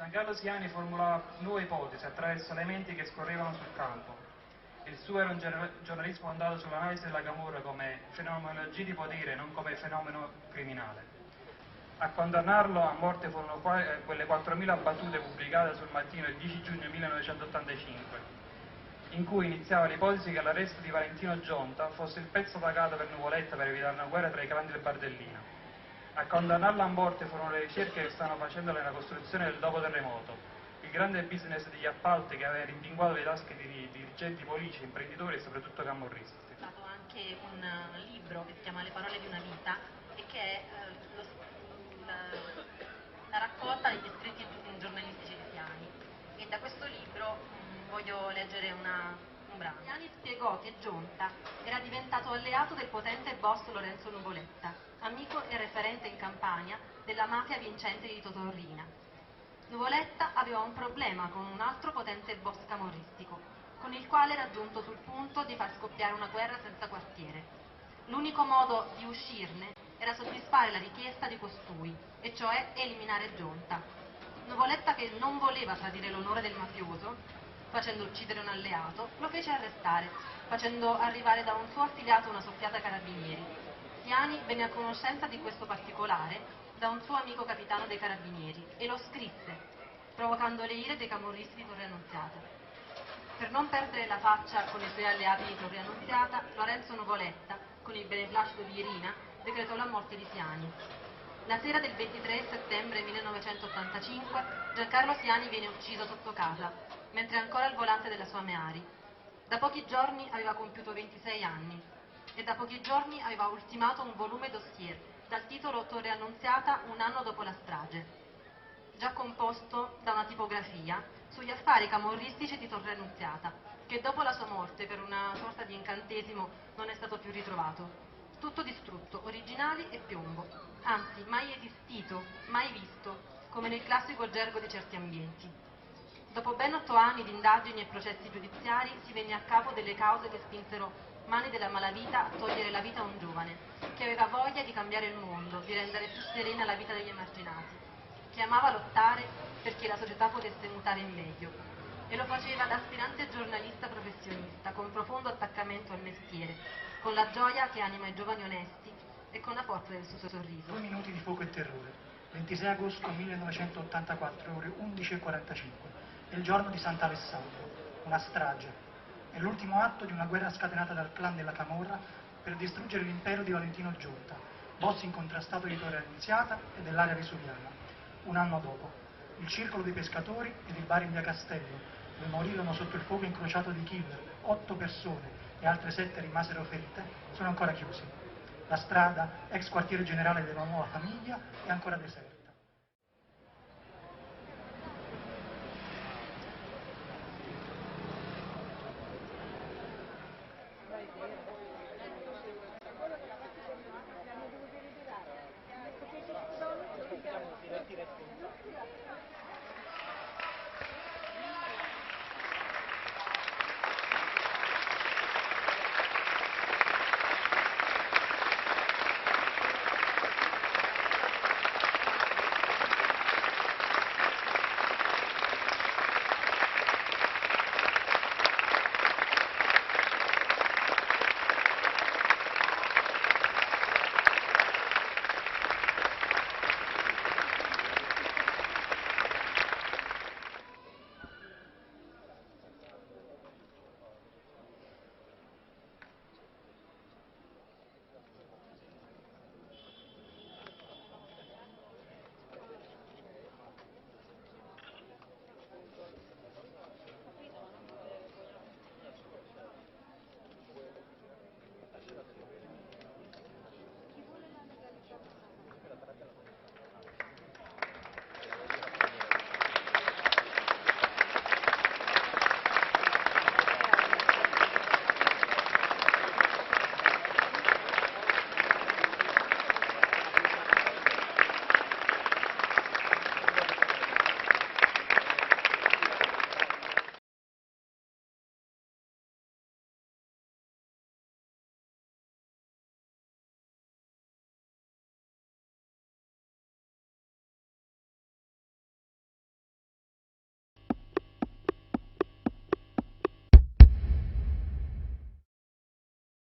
Giancarlo Siani formulava nuove ipotesi attraverso elementi che scorrevano sul campo. Il suo era un giornalismo fondato sull'analisi della camorra come fenomenologia di potere, non come fenomeno criminale. A condannarlo a morte furono quelle 4.000 battute pubblicate sul Mattino il 10 giugno 1985, in cui iniziava l'ipotesi che l'arresto di Valentino Gionta fosse il pezzo pagato per Nuvoletta per evitare una guerra tra i clan del Bardellino. A condannarlo a morte furono le ricerche che stanno facendo nella costruzione del dopo terremoto, il grande business degli appalti che aveva rimpinguato le tasche di dirigenti politici, imprenditori e soprattutto camorristi. È stato anche un libro che si chiama Le parole di una vita e che è la raccolta degli scritti giornalistici di Siani. E da questo libro voglio leggere un brano. Siani spiegò che Gionta era diventato alleato del potente boss Lorenzo Nuvoletta, amico e referente in Campania della mafia vincente di Totò Riina. Nuvoletta aveva un problema con un altro potente boss camorristico, con il quale era giunto sul punto di far scoppiare una guerra senza quartiere. L'unico modo di uscirne era soddisfare la richiesta di costui, e cioè eliminare Gionta. Nuvoletta, che non voleva tradire l'onore del mafioso, facendo uccidere un alleato, lo fece arrestare, facendo arrivare da un suo affiliato una soffiata carabinieri. Siani venne a conoscenza di questo particolare da un suo amico capitano dei carabinieri e lo scrisse, provocando le ire dei camorristi di Torre Annunziata. Per non perdere la faccia con i suoi alleati di Torre Annunziata, Lorenzo Nuvoletta, con il beneplacito di Irina, decretò la morte di Siani. La sera del 23 settembre 1985 Giancarlo Siani viene ucciso sotto casa, mentre ancora al volante della sua Meari. Da pochi giorni aveva compiuto 26 anni e da pochi giorni aveva ultimato un volume dossier dal titolo Torre Annunziata un anno dopo la strage, già composto da una tipografia sugli affari camorristici di Torre Annunziata, che dopo la sua morte per una sorta di incantesimo non è stato più ritrovato. Tutto distrutto, originali e piombo, anzi mai esistito, mai visto, come nel classico gergo di certi ambienti. Dopo ben 8 anni di indagini e processi giudiziari si venne a capo delle cause che spinsero mani della malavita a togliere la vita a un giovane, che aveva voglia di cambiare il mondo, di rendere più serena la vita degli emarginati, che amava lottare perché la società potesse mutare in meglio, e lo faceva da aspirante giornalista professionista, con profondo attaccamento al mestiere, con la gioia che anima i giovani onesti e con la forza del suo sorriso. 2 minuti di fuoco e terrore, 26 agosto 1984, ore 11:45, è il giorno di Sant'Alessandro, una strage, è l'ultimo atto di una guerra scatenata dal clan della Camorra per distruggere l'impero di Valentino Gionta, boss incontrastato di Torre Annunziata e dell'area vesuviana. Un anno dopo, il circolo dei pescatori ed il bar in via Castello, dove morirono sotto il fuoco incrociato di killer 8 persone e altre 7 rimasero ferite, sono ancora chiusi. La strada, ex quartiere generale della nuova famiglia, è ancora deserta.